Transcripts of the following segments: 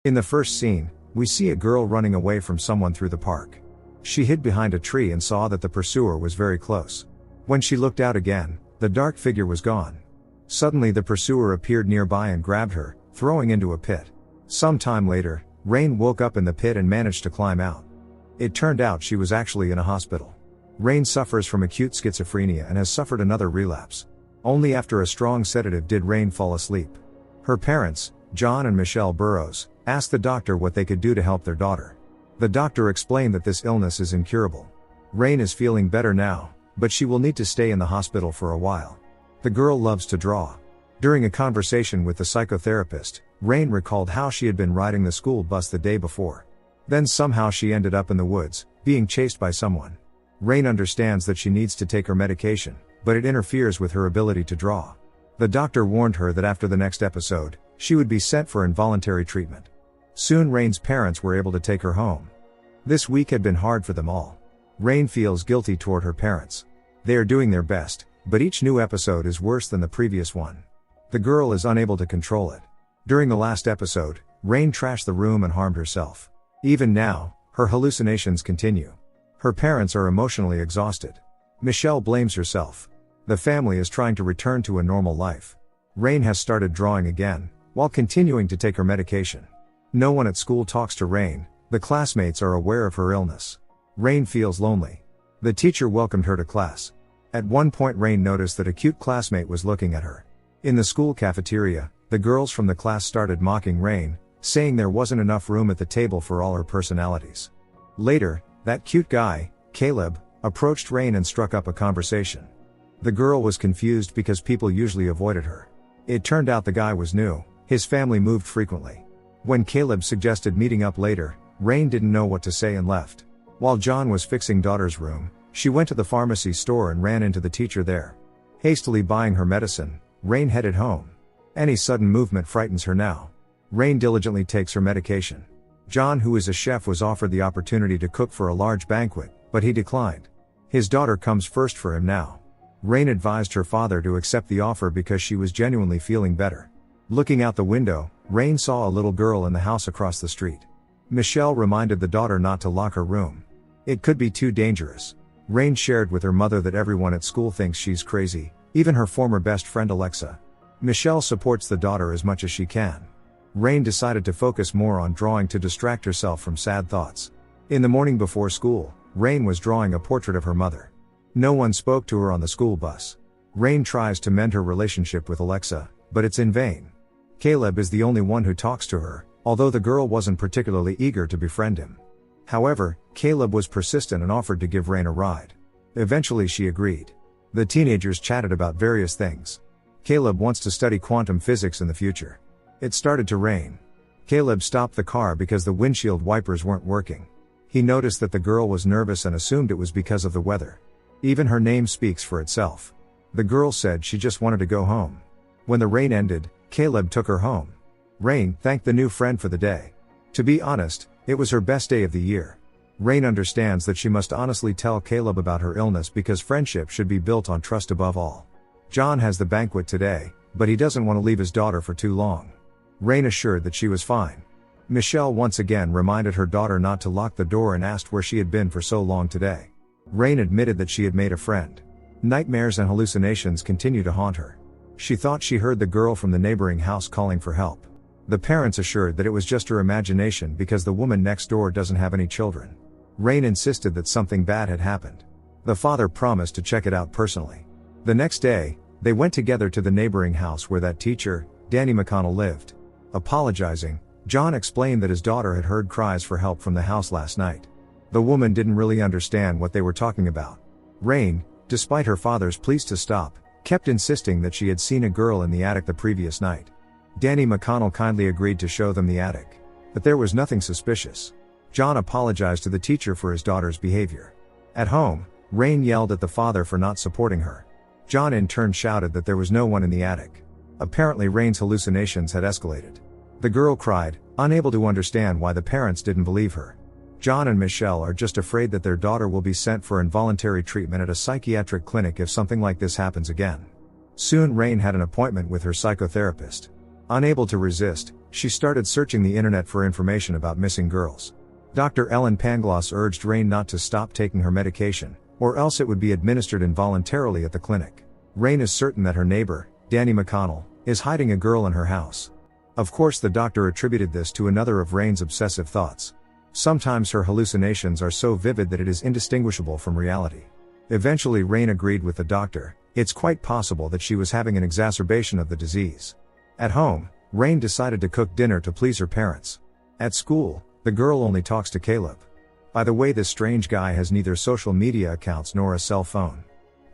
In the first scene, we see a girl running away from someone through the park. She hid behind a tree and saw that the pursuer was very close. When she looked out again, the dark figure was gone. Suddenly the pursuer appeared nearby and grabbed her, throwing into a pit. Some time later, Rain woke up in the pit and managed to climb out. It turned out she was actually in a hospital. Rain suffers from acute schizophrenia and has suffered another relapse. Only after a strong sedative did Rain fall asleep. Her parents, John and Michelle Burrows, asked the doctor what they could do to help their daughter. The doctor explained that this illness is incurable. Rain is feeling better now, but she will need to stay in the hospital for a while. The girl loves to draw. During a conversation with the psychotherapist, Rain recalled how she had been riding the school bus the day before. Then somehow she ended up in the woods, being chased by someone. Rain understands that she needs to take her medication, but it interferes with her ability to draw. The doctor warned her that after the next episode, she would be sent for involuntary treatment. Soon Rain's parents were able to take her home. This week had been hard for them all. Rain feels guilty toward her parents. They are doing their best, but each new episode is worse than the previous one. The girl is unable to control it. During the last episode, Rain trashed the room and harmed herself. Even now, her hallucinations continue. Her parents are emotionally exhausted. Michelle blames herself. The family is trying to return to a normal life. Rain has started drawing again, while continuing to take her medication. No one at school talks to Rain. The classmates are aware of her illness. Rain feels lonely. The teacher welcomed her to class. At one point Rain noticed that a cute classmate was looking at her. In the school cafeteria, the girls from the class started mocking Rain, saying there wasn't enough room at the table for all her personalities. Later, that cute guy, Caleb, approached Rain and struck up a conversation. The girl was confused because people usually avoided her. It turned out the guy was new. His family moved frequently. When Caleb suggested meeting up later, Rain didn't know what to say and left. While John was fixing daughter's room, she went to the pharmacy store and ran into the teacher there. Hastily buying her medicine, Rain headed home. Any sudden movement frightens her now. Rain diligently takes her medication. John, who is a chef, was offered the opportunity to cook for a large banquet, but he declined. His daughter comes first for him now. Rain advised her father to accept the offer because she was genuinely feeling better. Looking out the window, Rain saw a little girl in the house across the street. Michelle reminded the daughter not to lock her room. It could be too dangerous. Rain shared with her mother that everyone at school thinks she's crazy, even her former best friend Alexa. Michelle supports the daughter as much as she can. Rain decided to focus more on drawing to distract herself from sad thoughts. In the morning before school, Rain was drawing a portrait of her mother. No one spoke to her on the school bus. Rain tries to mend her relationship with Alexa, but it's in vain. Caleb is the only one who talks to her, although the girl wasn't particularly eager to befriend him. However, Caleb was persistent and offered to give Rain a ride. Eventually she agreed. The teenagers chatted about various things. Caleb wants to study quantum physics in the future. It started to rain. Caleb stopped the car because the windshield wipers weren't working. He noticed that the girl was nervous and assumed it was because of the weather. Even her name speaks for itself. The girl said she just wanted to go home. When the rain ended, Caleb took her home. Rain thanked the new friend for the day. To be honest, it was her best day of the year. Rain understands that she must honestly tell Caleb about her illness because friendship should be built on trust above all. John has the banquet today, but he doesn't want to leave his daughter for too long. Rain assured that she was fine. Michelle once again reminded her daughter not to lock the door and asked where she had been for so long today. Rain admitted that she had made a friend. Nightmares and hallucinations continue to haunt her. She thought she heard the girl from the neighboring house calling for help. The parents assured that it was just her imagination because the woman next door doesn't have any children. Rain insisted that something bad had happened. The father promised to check it out personally. The next day, they went together to the neighboring house where that teacher, Danny McConnell, lived. Apologizing, John explained that his daughter had heard cries for help from the house last night. The woman didn't really understand what they were talking about. Rain, despite her father's pleas to stop, kept insisting that she had seen a girl in the attic the previous night. Danny McConnell kindly agreed to show them the attic. But there was nothing suspicious. John apologized to the teacher for his daughter's behavior. At home, Rain yelled at the father for not supporting her. John in turn shouted that there was no one in the attic. Apparently Rain's hallucinations had escalated. The girl cried, unable to understand why the parents didn't believe her. John and Michelle are just afraid that their daughter will be sent for involuntary treatment at a psychiatric clinic if something like this happens again. Soon Rain had an appointment with her psychotherapist. Unable to resist, she started searching the internet for information about missing girls. Dr. Ellen Pangloss urged Rain not to stop taking her medication, or else it would be administered involuntarily at the clinic. Rain is certain that her neighbor, Danny McConnell, is hiding a girl in her house. Of course, the doctor attributed this to another of Rain's obsessive thoughts. Sometimes her hallucinations are so vivid that it is indistinguishable from reality. Eventually Rain agreed with the doctor. It's quite possible that she was having an exacerbation of the disease. At home, Rain decided to cook dinner to please her parents. At school, the girl only talks to Caleb. By the way, this strange guy has neither social media accounts nor a cell phone.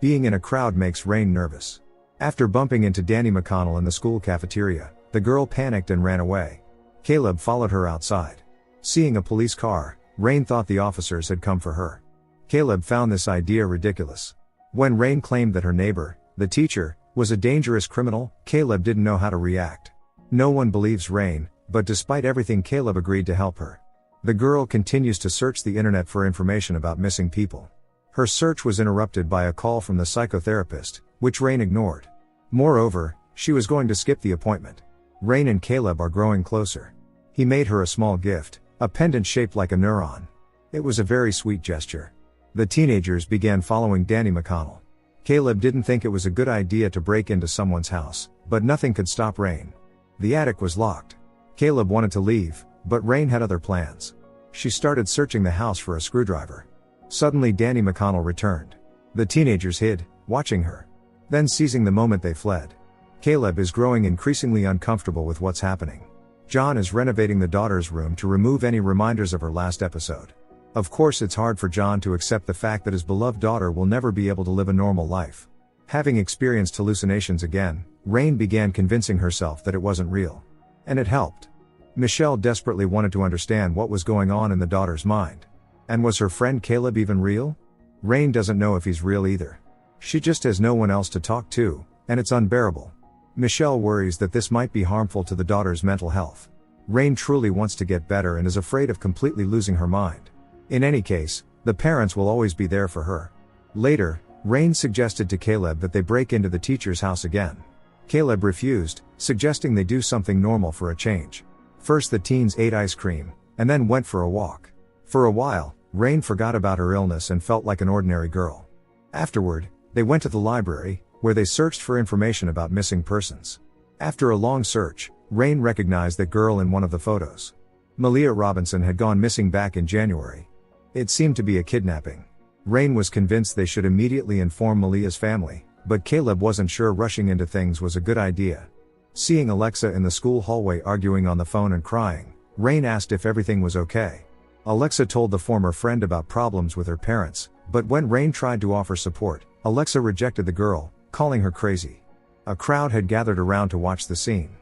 Being in a crowd makes Rain nervous. After bumping into Danny McConnell in the school cafeteria, the girl panicked and ran away. Caleb followed her outside. Seeing a police car, Rain thought the officers had come for her. Caleb found this idea ridiculous. When Rain claimed that her neighbor, the teacher, was a dangerous criminal, Caleb didn't know how to react. No one believes Rain, but despite everything, Caleb agreed to help her. The girl continues to search the internet for information about missing people. Her search was interrupted by a call from the psychotherapist, which Rain ignored. Moreover, she was going to skip the appointment. Rain and Caleb are growing closer. He made her a small gift, a pendant shaped like a neuron. It was a very sweet gesture. The teenagers began following Danny McConnell. Caleb didn't think it was a good idea to break into someone's house, but nothing could stop Rain. The attic was locked. Caleb wanted to leave, but Rain had other plans. She started searching the house for a screwdriver. Suddenly Danny McConnell returned. The teenagers hid, watching her. Then seizing the moment they fled. Caleb is growing increasingly uncomfortable with what's happening. John is renovating the daughter's room to remove any reminders of her last episode. Of course, it's hard for John to accept the fact that his beloved daughter will never be able to live a normal life. Having experienced hallucinations again, Rain began convincing herself that it wasn't real. And it helped. Michelle desperately wanted to understand what was going on in the daughter's mind. And was her friend Caleb even real? Rain doesn't know if he's real either. She just has no one else to talk to, and it's unbearable. Michelle worries that this might be harmful to the daughter's mental health. Rain truly wants to get better and is afraid of completely losing her mind. In any case, the parents will always be there for her. Later, Rain suggested to Caleb that they break into the teacher's house again. Caleb refused, suggesting they do something normal for a change. First the teens ate ice cream, and then went for a walk. For a while, Rain forgot about her illness and felt like an ordinary girl. Afterward, they went to the library, where they searched for information about missing persons. After a long search, Rain recognized that girl in one of the photos. Malia Robinson had gone missing back in January. It seemed to be a kidnapping. Rain was convinced they should immediately inform Malia's family, but Caleb wasn't sure rushing into things was a good idea. Seeing Alexa in the school hallway arguing on the phone and crying, Rain asked if everything was okay. Alexa told the former friend about problems with her parents, but when Rain tried to offer support, Alexa rejected the girl, calling her crazy. A crowd had gathered around to watch the scene.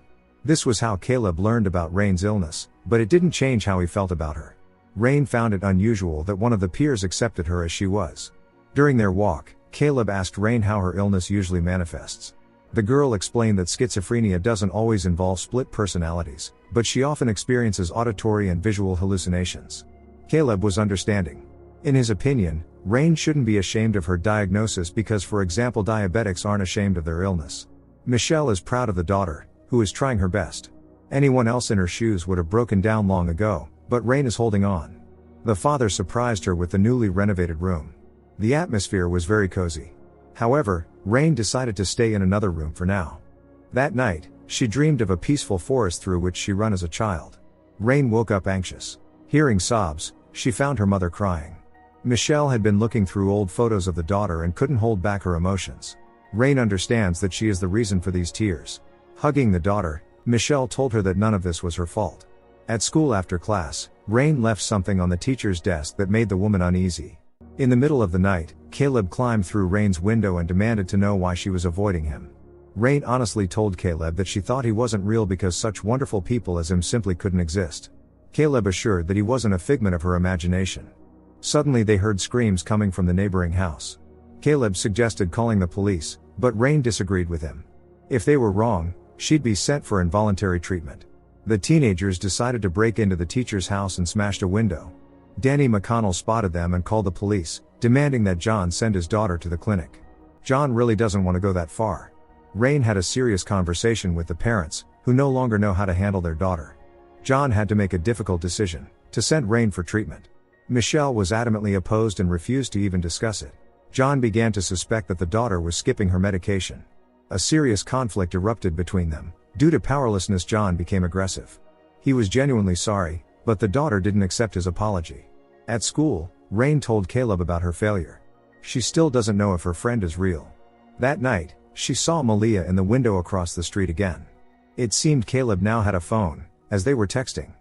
This was how Caleb learned about Rain's illness, but it didn't change how he felt about her. Rain found it unusual that one of the peers accepted her as she was. During their walk, Caleb asked Rain how her illness usually manifests. The girl explained that schizophrenia doesn't always involve split personalities, but she often experiences auditory and visual hallucinations. Caleb was understanding. In his opinion, Rain shouldn't be ashamed of her diagnosis because, for example, diabetics aren't ashamed of their illness. Michelle is proud of the daughter, who is trying her best. Anyone else in her shoes would have broken down long ago, but Rain is holding on. The father surprised her with the newly renovated room. The atmosphere was very cozy. However, Rain decided to stay in another room for now. That night, she dreamed of a peaceful forest through which she ran as a child. Rain woke up anxious. Hearing sobs, she found her mother crying. Michelle had been looking through old photos of the daughter and couldn't hold back her emotions. Rain understands that she is the reason for these tears. Hugging the daughter, Michelle told her that none of this was her fault. At school after class, Rain left something on the teacher's desk that made the woman uneasy. In the middle of the night, Caleb climbed through Rain's window and demanded to know why she was avoiding him. Rain honestly told Caleb that she thought he wasn't real because such wonderful people as him simply couldn't exist. Caleb assured that he wasn't a figment of her imagination. Suddenly they heard screams coming from the neighboring house. Caleb suggested calling the police, but Rain disagreed with him. If they were wrong, she'd be sent for involuntary treatment. The teenagers decided to break into the teacher's house and smashed a window. Danny McConnell spotted them and called the police, demanding that John send his daughter to the clinic. John really doesn't want to go that far. Rain had a serious conversation with the parents, who no longer know how to handle their daughter. John had to make a difficult decision, to send Rain for treatment. Michelle was adamantly opposed and refused to even discuss it. John began to suspect that the daughter was skipping her medication. A serious conflict erupted between them. Due to powerlessness, John became aggressive. He was genuinely sorry, but the daughter didn't accept his apology. At school, Rain told Caleb about her failure. She still doesn't know if her friend is real. That night, she saw Malia in the window across the street again. It seemed Caleb now had a phone, as they were texting.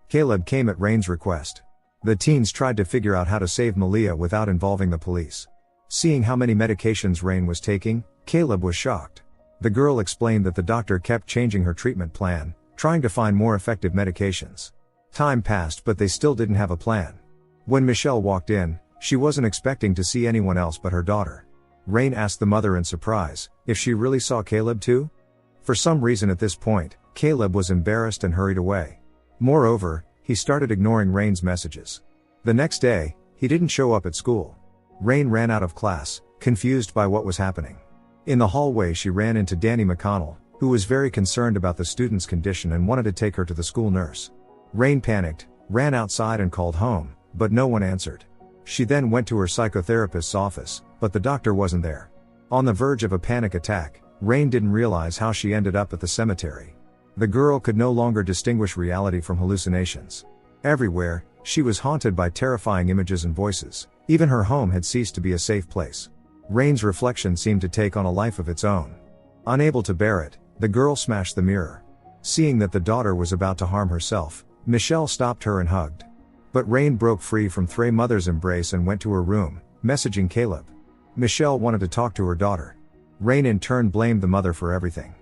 Caleb came at Rain's request. The teens tried to figure out how to save Malia without involving the police. Seeing how many medications Rain was taking, Caleb was shocked. The girl explained that the doctor kept changing her treatment plan, trying to find more effective medications. Time passed, but they still didn't have a plan. When Michelle walked in, she wasn't expecting to see anyone else but her daughter. Rain asked the mother in surprise if she really saw Caleb too. For some reason at this point, Caleb was embarrassed and hurried away. Moreover, he started ignoring Rain's messages. The next day, he didn't show up at school. Rain ran out of class, confused by what was happening. In the hallway, she ran into Danny McConnell, who was very concerned about the student's condition and wanted to take her to the school nurse. Rain panicked, ran outside and called home, but no one answered. She then went to her psychotherapist's office, but the doctor wasn't there. On the verge of a panic attack, Rain didn't realize how she ended up at the cemetery. The girl could no longer distinguish reality from hallucinations. Everywhere, she was haunted by terrifying images and voices. Even her home had ceased to be a safe place. Rain's reflection seemed to take on a life of its own. Unable to bear it, the girl smashed the mirror. Seeing that the daughter was about to harm herself, Michelle stopped her and hugged. But Rain broke free from their mother's embrace and went to her room, messaging Caleb. Michelle wanted to talk to her daughter. Rain in turn blamed the mother for everything.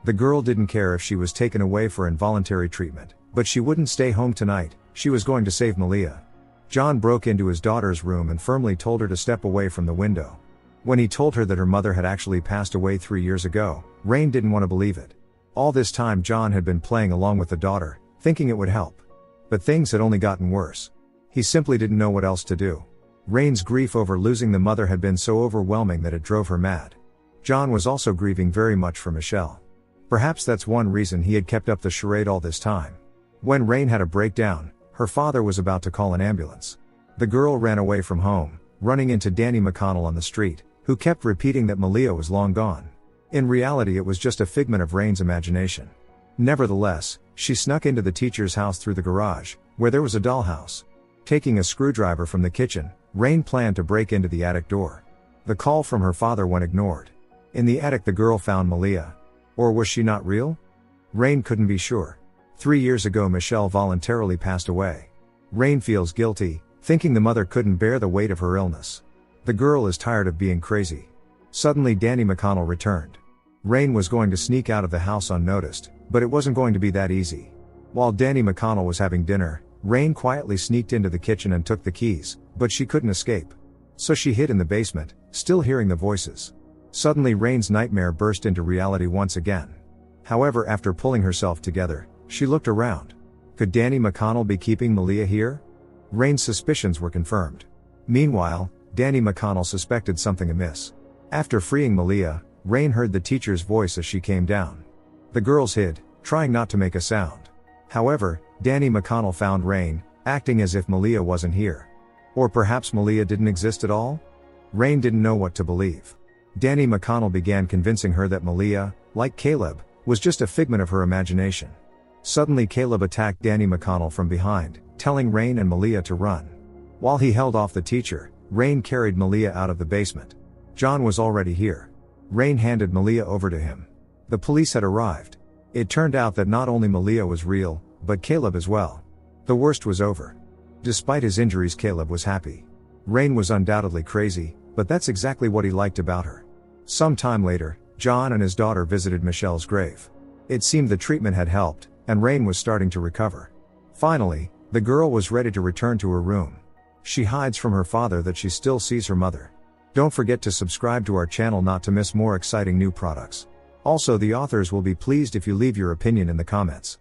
The girl didn't care if she was taken away for involuntary treatment, but she wouldn't stay home tonight. She was going to save Malia. John broke into his daughter's room and firmly told her to step away from the window. When he told her that her mother had actually passed away 3 years ago, Rain didn't want to believe it. All this time John had been playing along with the daughter, thinking it would help. But things had only gotten worse. He simply didn't know what else to do. Rain's grief over losing the mother had been so overwhelming that it drove her mad. John was also grieving very much for Michelle. Perhaps that's one reason he had kept up the charade all this time. When Rain had a breakdown, her father was about to call an ambulance. The girl ran away from home, running into Danny McConnell on the street, who kept repeating that Malia was long gone. In reality, it was just a figment of Rain's imagination. Nevertheless, she snuck into the teacher's house through the garage, where there was a dollhouse. Taking a screwdriver from the kitchen, Rain planned to break into the attic door. The call from her father went ignored. In the attic, the girl found Malia. Or was she not real? Rain couldn't be sure. 3 years ago, Michelle voluntarily passed away. Rain feels guilty, thinking the mother couldn't bear the weight of her illness. The girl is tired of being crazy. Suddenly, Danny McConnell returned. Rain was going to sneak out of the house unnoticed, but it wasn't going to be that easy. While Danny McConnell was having dinner, Rain quietly sneaked into the kitchen and took the keys, but she couldn't escape. So she hid in the basement, still hearing the voices. Suddenly, Rain's nightmare burst into reality once again. However, after pulling herself together, she looked around. Could Danny McConnell be keeping Malia here? Rain's suspicions were confirmed. Meanwhile, Danny McConnell suspected something amiss. After freeing Malia, Rain heard the teacher's voice as she came down. The girls hid, trying not to make a sound. However, Danny McConnell found Rain, acting as if Malia wasn't here. Or perhaps Malia didn't exist at all? Rain didn't know what to believe. Danny McConnell began convincing her that Malia, like Caleb, was just a figment of her imagination. Suddenly, Caleb attacked Danny McConnell from behind, telling Rain and Malia to run. While he held off the teacher, Rain carried Malia out of the basement. John was already here. Rain handed Malia over to him. The police had arrived. It turned out that not only Malia was real, but Caleb as well. The worst was over. Despite his injuries, Caleb was happy. Rain was undoubtedly crazy, but that's exactly what he liked about her. Some time later, John and his daughter visited Michelle's grave. It seemed the treatment had helped, and Rain was starting to recover. Finally, the girl was ready to return to her room. She hides from her father that she still sees her mother. Don't forget to subscribe to our channel not to miss more exciting new products. Also, the authors will be pleased if you leave your opinion in the comments.